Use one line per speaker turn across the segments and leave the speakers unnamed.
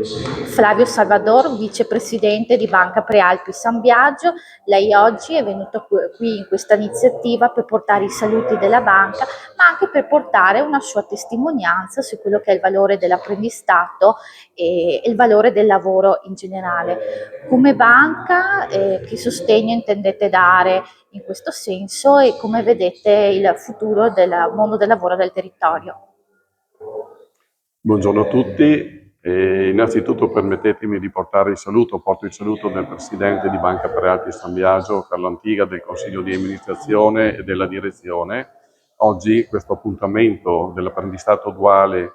Flavio Salvador, vicepresidente di Banca Prealpi San Biagio. Lei oggi è venuto qui in questa iniziativa per portare i saluti della banca, ma anche per portare una sua testimonianza su quello che è il valore dell'apprendistato e il valore del lavoro in generale. Come banca, che sostegno intendete dare in questo senso e come vedete il futuro del mondo del lavoro del territorio?
Buongiorno a tutti. Innanzitutto permettetemi di porto il saluto del Presidente di Banca Prealpi San Biagio, Carlo Antiga, del Consiglio di amministrazione e della direzione. Oggi questo appuntamento dell'apprendistato duale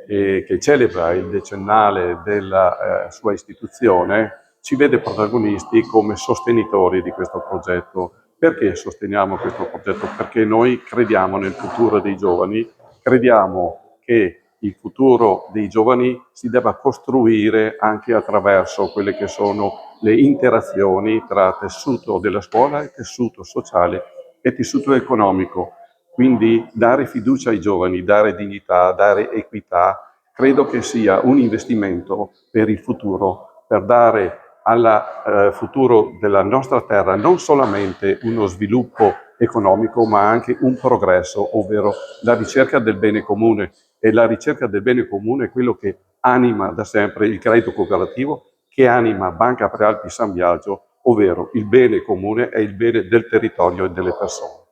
che celebra il decennale della sua istituzione ci vede protagonisti come sostenitori di questo progetto. Perché sosteniamo questo progetto? Perché noi crediamo nel futuro dei giovani, crediamo che il futuro dei giovani si debba costruire anche attraverso quelle che sono le interazioni tra tessuto della scuola e tessuto sociale e tessuto economico. Quindi dare fiducia ai giovani, dare dignità, dare equità, credo che sia un investimento per il futuro, per dare al futuro della nostra terra non solamente uno sviluppo economico, ma anche un progresso, ovvero la ricerca del bene comune. E la ricerca del bene comune è quello che anima da sempre il credito cooperativo, che anima Banca Prealpi San Biagio, ovvero il bene comune è il bene del territorio e delle persone.